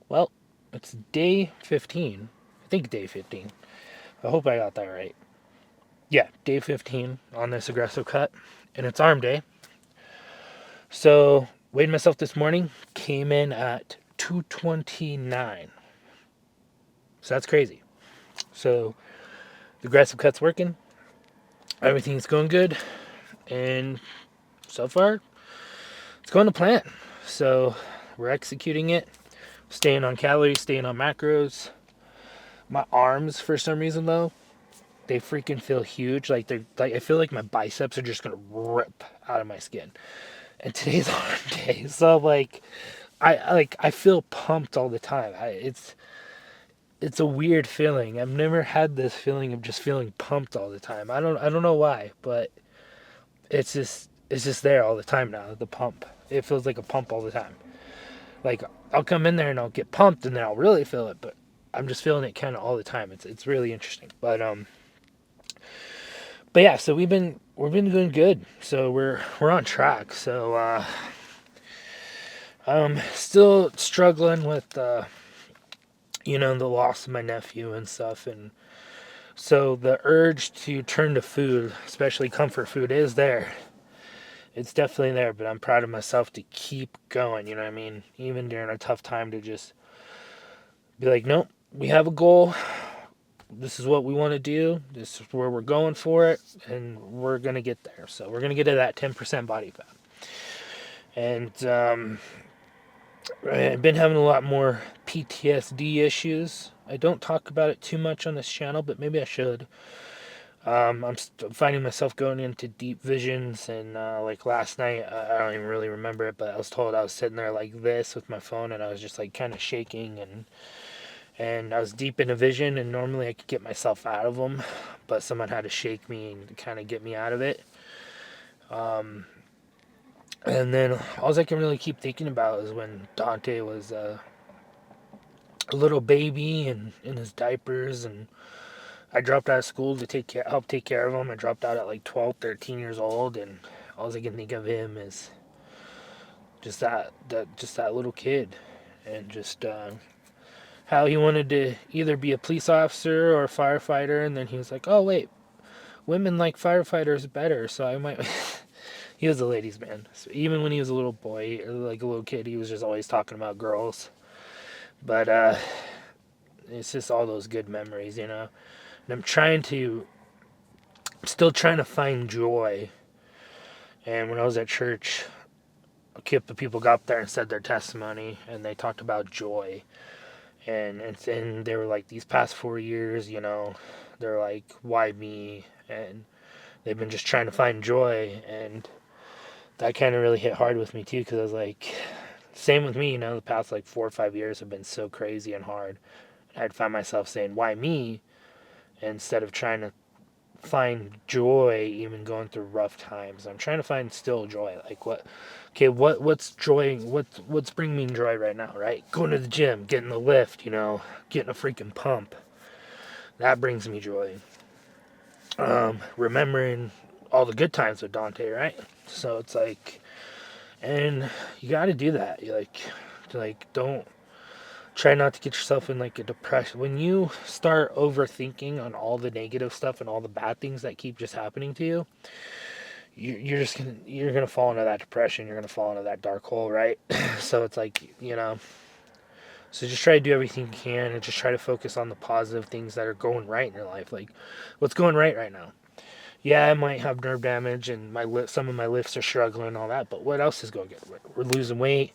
Well, it's day 15. I think day 15. I hope I got that right. Yeah, day 15 on this aggressive cut. And it's arm day. So, weighed myself this morning, came in at 229. So, that's crazy. So, the aggressive cut's working. Everything's going good. And so far, it's going to plan. So, we're executing it, staying on calories, staying on macros. My arms, for some reason, though, they freaking feel huge. Like they're like I feel like my biceps are just gonna rip out of my skin. And today's arm day, so I feel pumped all the time. It's a weird feeling. I've never had this feeling of just feeling pumped all the time. I don't know why, but it's just there all the time now. The pump. It feels like a pump all the time. Like I'll come in there and I'll get pumped and then I'll really feel it, but I'm just feeling it kind of all the time. It's really interesting. But yeah, so we've been doing good. So we're on track. So still struggling with the loss of my nephew and stuff, and so the urge to turn to food, especially comfort food, is there. It's definitely there, but I'm proud of myself to keep going. You know what I mean? Even during a tough time, to just be like, nope, we have a goal. This is what we want to do. This is where we're going for it, and we're gonna get there. So we're gonna get to that 10% body fat. And I've been having a lot more PTSD issues. I don't talk about it too much on this channel, but maybe I should. I'm finding myself going into deep visions, and like last night, I don't even really remember it, but I was told I was sitting there like this with my phone, and I was just like kind of shaking, and I was deep in a vision, and normally I could get myself out of them, but someone had to shake me and kind of get me out of it. And then all I can really keep thinking about is when Dante was a little baby and in his diapers, and I dropped out of school to help take care of him. I dropped out at like 12, 13 years old, and all I can think of him is just that little kid, and just how he wanted to either be a police officer or a firefighter, and then he was like, oh wait, women like firefighters better, so I might. He was a ladies' man. So even when he was a little boy or like a little kid, he was just always talking about girls. But it's just all those good memories. And still trying to find joy. And when I was at church, a couple of people got up there and said their testimony, and they talked about joy. And they were like, these past 4 years, they're like, why me? And they've been just trying to find joy, and that kind of really hit hard with me too, because I was like, same with me, the past like 4 or 5 years have been so crazy and hard. I'd find myself saying, why me? Instead of trying to find joy even going through rough times. I'm trying to find still joy. Like what's joy, what's bringing me joy right now, right? Going to the gym, getting the lift, getting a freaking pump. That brings me joy. Remembering all the good times with Dante, right? So it's like, and you got to do that. You don't try not to get yourself in like a depression. When you start overthinking on all the negative stuff and all the bad things that keep just happening to you, you're gonna fall into that depression. You're gonna fall into that dark hole, right? So it's like, so just try to do everything you can and just try to focus on the positive things that are going right in your life. Like what's going right now. Yeah, I might have nerve damage and some of my lifts are struggling and all that, but what else is going good? We're losing weight.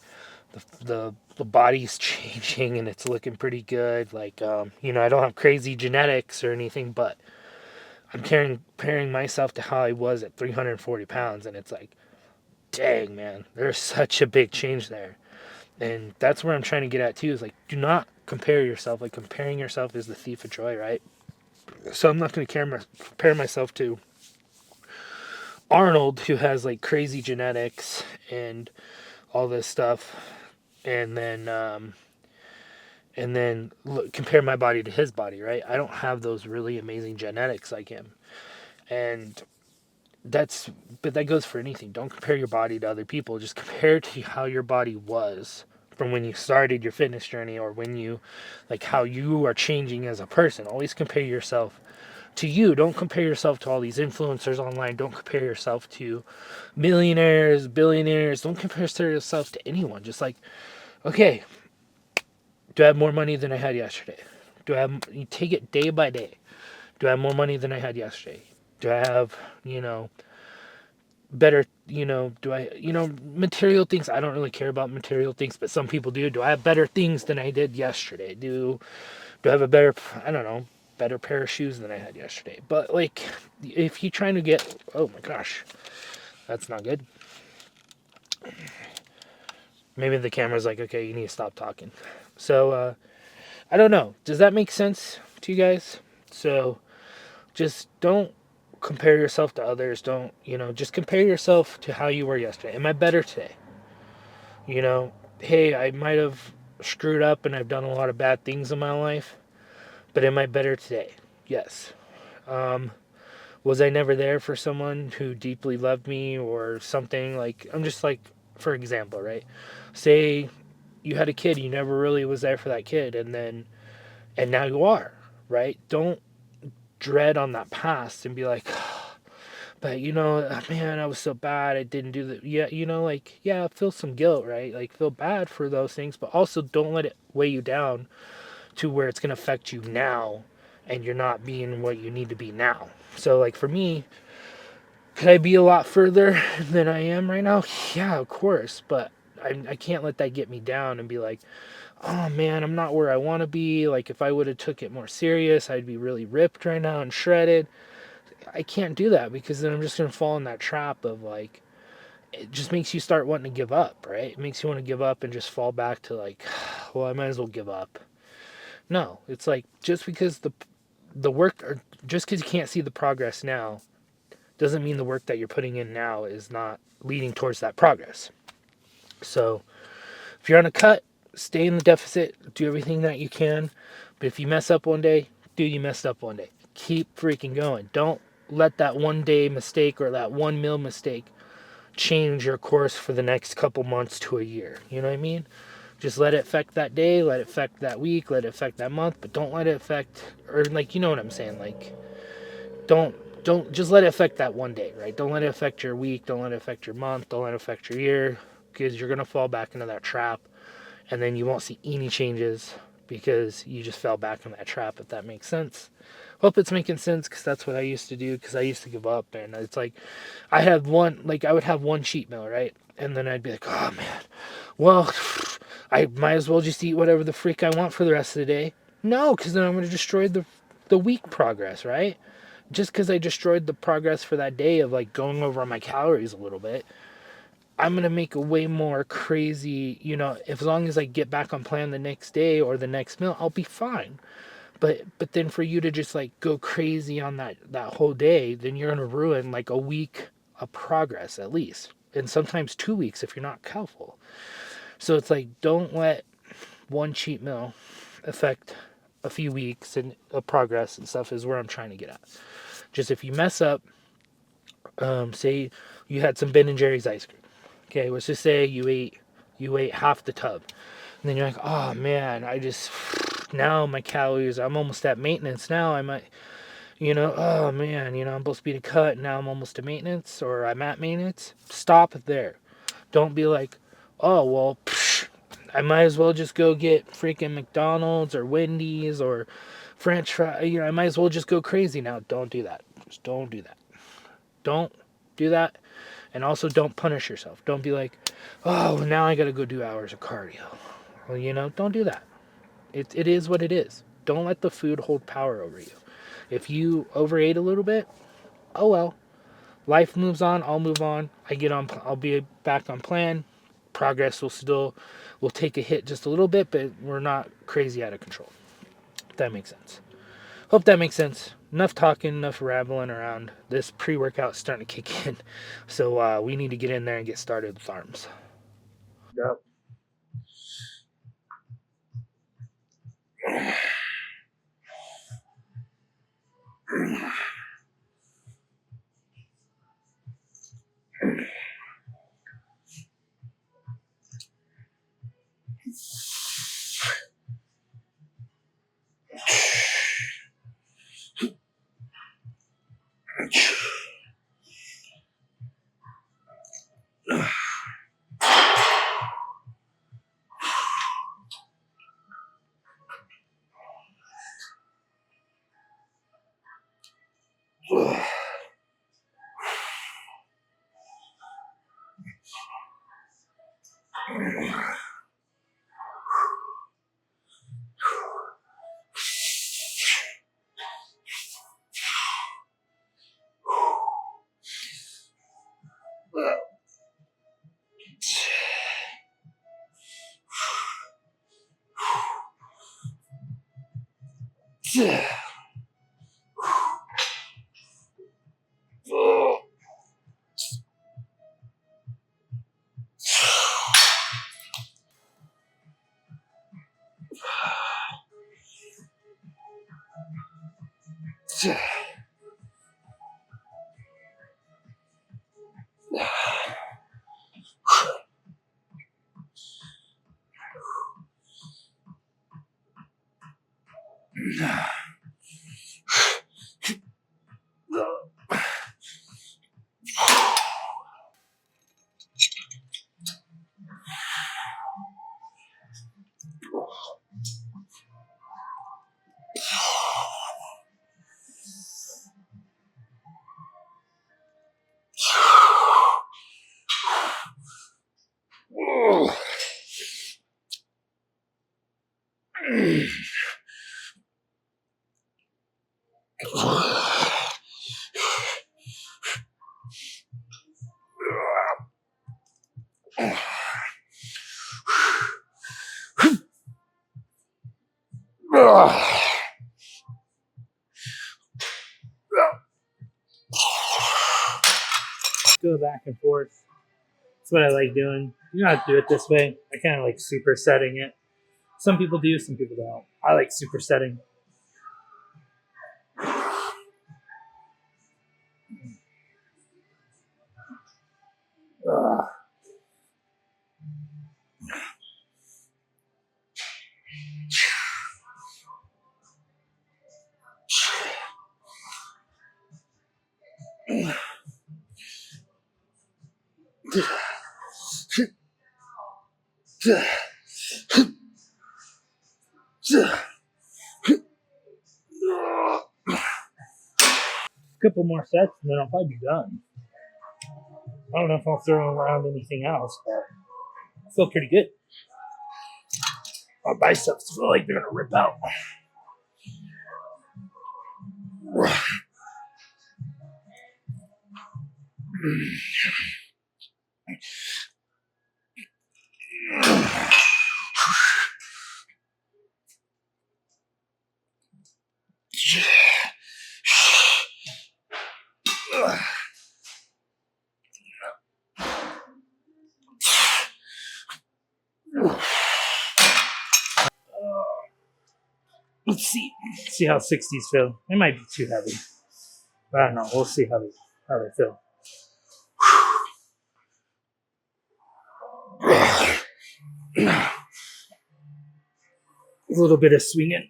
The body's changing and it's looking pretty good. Like I don't have crazy genetics or anything, but I'm comparing myself to how I was at 340 pounds, and it's like, dang man, there's such a big change there. And that's where I'm trying to get at too, is like, do not compare yourself. Like comparing yourself is the thief of joy, right? So I'm not going to compare myself to Arnold, who has like crazy genetics and all this stuff, and then compare my body to his body, right? I don't have those really amazing genetics like him, and but that goes for anything. Don't compare your body to other people. Just compare to how your body was from when you started your fitness journey, or when you, like, how you are changing as a person. Always compare yourself to you. Don't compare yourself to all these influencers online. Don't compare yourself to millionaires, billionaires. Don't compare yourself to anyone. Just like, okay, do I have more money than I had yesterday? Do I have, you take it day by day. Do I have more money than I had yesterday? Do I have, better, do I, material things? I don't really care about material things, but some people do. Do I have better things than I did yesterday? Do I have a better, I don't know, better pair of shoes than I had yesterday? But like, if you're trying to get, oh my gosh, that's not good. Maybe the camera's like, okay, you need to stop talking. So, I don't know. Does that make sense to you guys? So, just don't compare yourself to others. Don't, just compare yourself to how you were yesterday. Am I better today? Hey, I might have screwed up and I've done a lot of bad things in my life, but am I better today? Yes. Was I never there for someone who deeply loved me or something? Like, I'm just like, for example, right? Say you had a kid, you never really was there for that kid, and now you are, right? Don't dread on that past and be like, but man, I was so bad. I didn't do that. Yeah, like, yeah, feel some guilt, right? Like, feel bad for those things, but also don't let it weigh you down to where it's going to affect you now and you're not being what you need to be now. So, like, for me, could I be a lot further than I am right now? Yeah, of course, but I can't let that get me down and be like, oh man, I'm not where I want to be. Like, if I would have took it more serious, I'd be really ripped right now and shredded. I can't do that, because then I'm just going to fall in that trap of, like, it just makes you start wanting to give up, right? It makes you want to give up and just fall back to, like, well, I might as well give up. No, it's like, just because the work, or just because you can't see the progress now doesn't mean the work that you're putting in now is not leading towards that progress. So if you're on a cut, stay in the deficit, do everything that you can. But if you mess up one day, dude, you messed up one day. Keep freaking going. Don't let that one day mistake or that one meal mistake change your course for the next couple months to a year. You know what I mean? Just let it affect that day, let it affect that week, let it affect that month, but don't let it affect, or, like, you know what I'm saying? Like, don't just let it affect that one day, right? Don't let it affect your week, don't let it affect your month, don't let it affect your year, because you're going to fall back into that trap, and then you won't see any changes because you just fell back in that trap, if that makes sense. Hope it's making sense, because that's what I used to do, because I used to give up. And it's like, I would have one cheat meal, right? And then I'd be like, oh man, well, I might as well just eat whatever the freak I want for the rest of the day. No, because then I'm going to destroy the week progress, right? Just because I destroyed the progress for that day of, like, going over my calories a little bit, I'm going to make a way more crazy, as long as I get back on plan the next day or the next meal, I'll be fine. But then for you to just, like, go crazy on that whole day, then you're going to ruin, like, a week of progress at least. And sometimes 2 weeks if you're not careful. So it's like, don't let one cheat meal affect a few weeks and progress and stuff, is where I'm trying to get at. Just if you mess up, say you had some Ben and Jerry's ice cream. Okay, let's just say you ate half the tub, and then you're like, oh man, now my calories, I'm almost at maintenance. Now I might, oh man, I'm supposed to be to cut. Now I'm almost to maintenance, or I'm at maintenance. Stop it there. Don't be like, oh well, I might as well just go get freaking McDonald's or Wendy's or French fry. I might as well just go crazy now. Don't do that. Just don't do that. Don't do that. And also, don't punish yourself. Don't be like, oh, now I got to go do hours of cardio. Well, don't do that. It is what it is. Don't let the food hold power over you. If you overate a little bit, oh well. Life moves on. I'll move on. I'll be back on plan. Progress will take a hit just a little bit, but we're not crazy out of control. If that makes sense. Hope that makes sense. Enough talking, enough rambling around. This pre-workout is starting to kick in. So we need to get in there and get started with arms. Yep. Go back and forth. That's what I like doing. You don't have to do it this way. I kind of like supersetting it. Some people do, some people don't. I like supersetting. Couple more sets and then I'll probably be done. I don't know if I'll throw around anything else, but I feel pretty good. My biceps feel like they're gonna rip out. Let's see how 60s feel. It might be too heavy, but I don't know. We'll see how they feel. A little bit of swinging.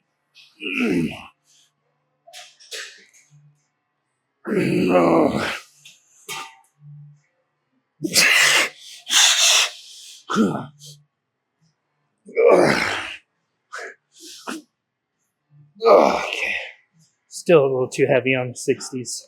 Okay. Still a little too heavy on the 60s.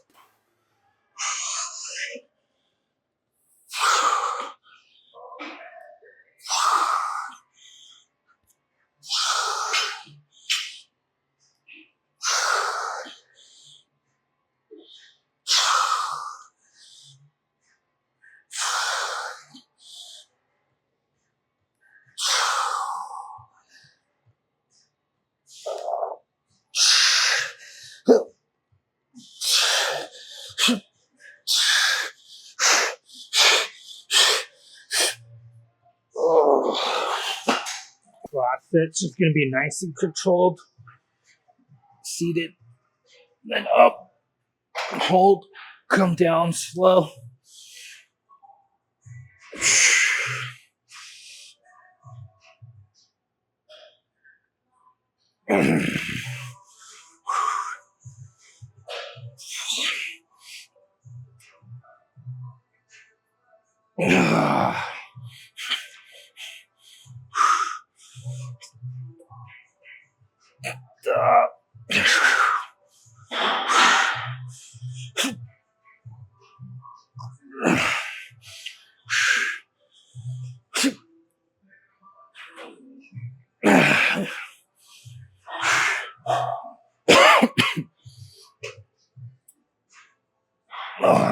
Last set's just going to be nice and controlled. Seated, then up, hold, come down slow.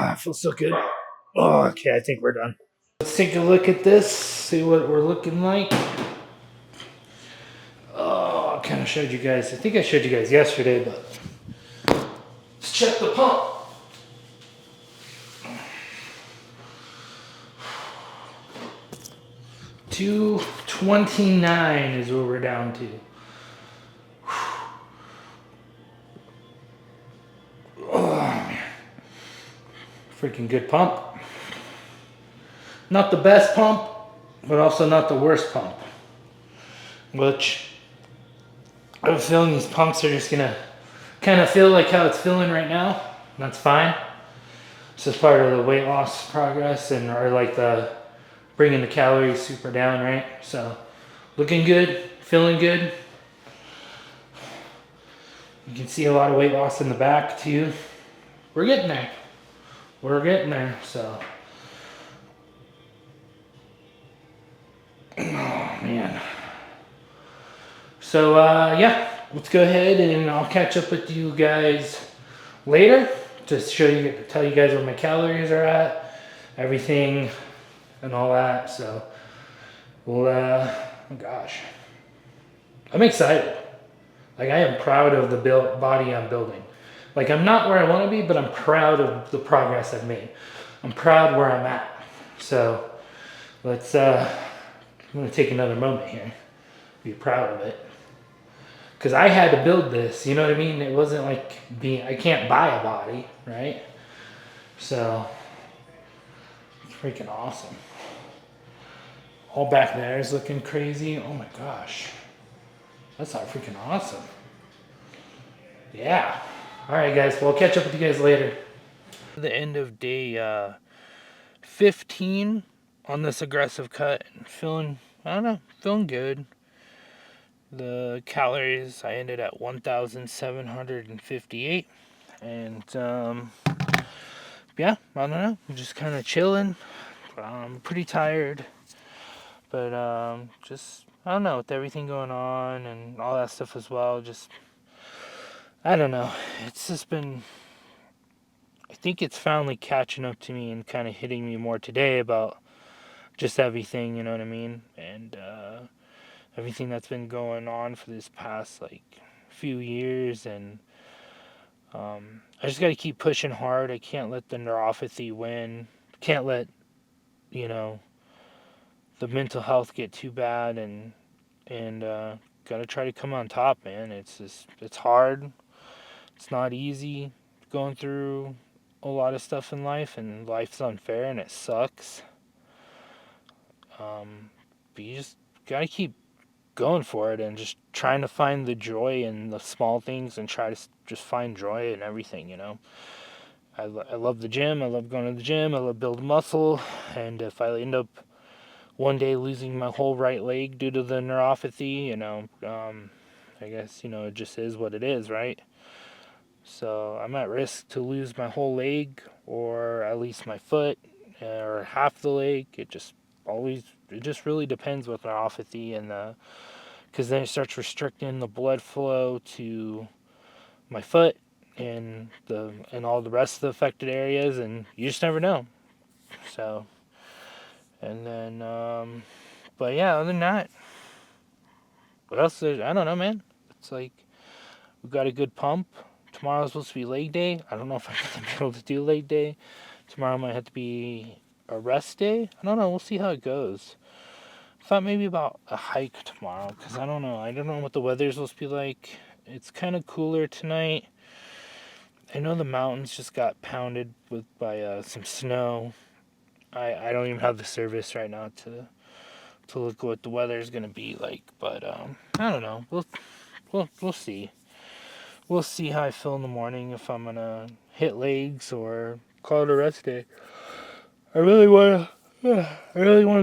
I feel so good. Okay, I think we're done. Let's take a look at this, see what we're looking like. kind of showed you guys. I think I showed you guys yesterday, but let's check the pump. 229 is what we're down to. Oh man, freaking good pump. Not the best pump, but also not the worst pump. Which I have a feeling these pumps are just gonna kind of feel like how it's feeling right now. That's fine. It's just part of the weight loss progress and or like the bringing the calories super down, right? So looking good, feeling good. You can see a lot of weight loss in the back too. We're getting there. We're getting there. So, oh man. So yeah, let's go ahead and I'll catch up with you guys later. Just tell you guys where my calories are at, everything, and all that. So, well, oh gosh, I'm excited. Like I am proud of the body I'm building. Like I'm not where I want to be, but I'm proud of the progress I've made. I'm proud where I'm at. So let's. I'm gonna take another moment here. Be proud of it. Because I had to build this, you know what I mean? It wasn't like I can't buy a body, right? So, it's freaking awesome. All back there is looking crazy. Oh my gosh. That's not freaking awesome. Yeah. All right, guys. Well, I'll catch up with you guys later. The end of day 15 on this aggressive cut. Feeling, I don't know, feeling good. The calories, I ended at 1,758. And, yeah, I don't know. I'm just kind of chilling. I'm pretty tired. But, just, I don't know, with everything going on and all that stuff as well, just, I don't know. It's just been, I think it's finally catching up to me and kind of hitting me more today about just everything, you know what I mean? And, everything that's been going on for this past like few years, and I just got to keep pushing hard. I can't let the neuropathy win. Can't let the mental health get too bad, and got to try to come on top, man. It's hard. It's not easy going through a lot of stuff in life, and life's unfair and it sucks. But you just gotta keep going for it and just trying to find the joy in the small things and try to just find joy in everything, you know. I love the gym. I love going to the gym. I love building muscle. And if I end up one day losing my whole right leg due to the neuropathy, I guess, it just is what it is, right? So I'm at risk to lose my whole leg or at least my foot or half the leg. It just really depends with neuropathy and because then it starts restricting the blood flow to my foot and all the rest of the affected areas, and you just never know. So, and then, but yeah, other than that, what else? I don't know, man. It's like we've got a good pump. Tomorrow's supposed to be leg day. I don't know if I'm gonna be able to do leg day. Tomorrow might have to be a rest day. I don't know. We'll see how it goes. I thought maybe about a hike tomorrow because I don't know. I don't know what the weather's supposed to be like. It's kind of cooler tonight. I know the mountains just got pounded by some snow. I don't even have the service right now to look what the weather is gonna be like, but I don't know. We'll see. We'll see how I feel in the morning if I'm gonna hit legs or call it a rest day. I really wanna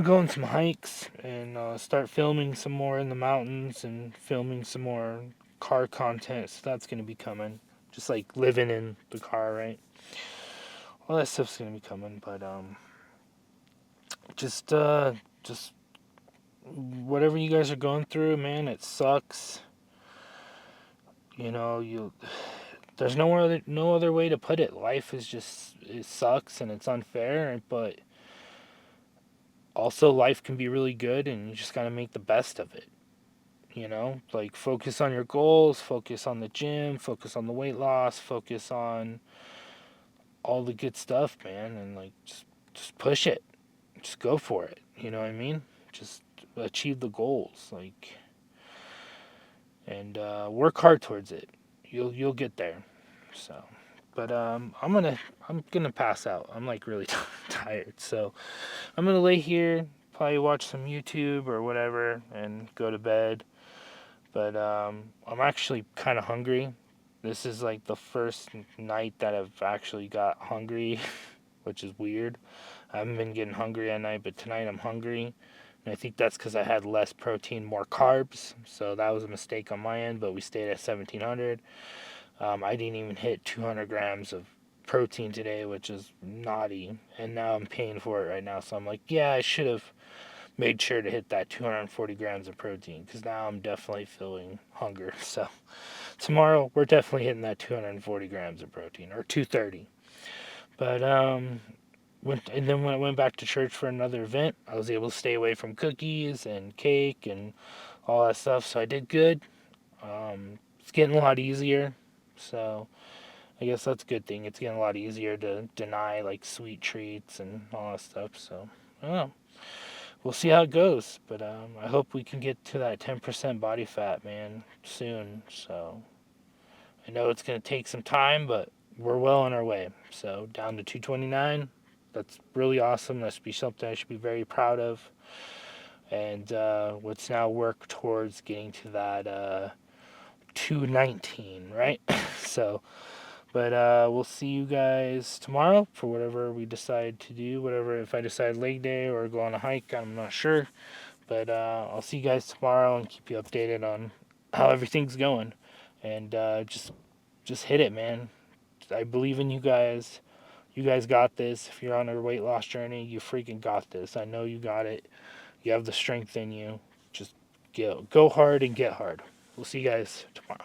go on some hikes and start filming some more in the mountains and filming some more car content. So that's gonna be coming. Just like living in the car, right? All that stuff's gonna be coming, but just whatever you guys are going through, man, it sucks. There's no other way to put it. Life is just, it sucks and it's unfair, but also life can be really good and you just gotta make the best of it. You know, like focus on your goals, focus on the gym, focus on the weight loss, focus on all the good stuff, man, and like just push it. Just go for it. You know what I mean? Just achieve the goals, like, and work hard towards it. You'll get there. So, but I'm gonna pass out. I'm like really tired, so I'm gonna lay here, probably watch some YouTube or whatever, and go to bed. But I'm actually kind of hungry. This is like the first night that I've actually got hungry, which is weird. I haven't been getting hungry at night, but tonight I'm hungry. And I think that's because I had less protein, more carbs. So that was a mistake on my end, but we stayed at 1700. I didn't even hit 200 grams of protein today, which is naughty. And now I'm paying for it right now. So I'm like, yeah, I should have made sure to hit that 240 grams of protein because now I'm definitely feeling hunger. So tomorrow we're definitely hitting that 240 grams of protein or 230. But and then when I went back to church for another event, I was able to stay away from cookies and cake and all that stuff. So I did good. It's getting a lot easier. So I guess that's a good thing. It's getting a lot easier to deny like sweet treats and all that stuff. So I don't know. We'll see how it goes. But I hope we can get to that 10% body fat, man, soon. So I know it's going to take some time, but we're well on our way. So down to 229. That's really awesome. That should be something I should be very proud of. And let's now work towards getting to that 219, right? So, but we'll see you guys tomorrow for whatever we decide to do. Whatever, if I decide leg day or go on a hike, I'm not sure. But I'll see you guys tomorrow and keep you updated on how everything's going. And just hit it, man. I believe in you guys. You guys got this. If you're on a weight loss journey, you freaking got this. I know you got it. You have the strength in you. Just go hard and get hard. We'll see you guys tomorrow.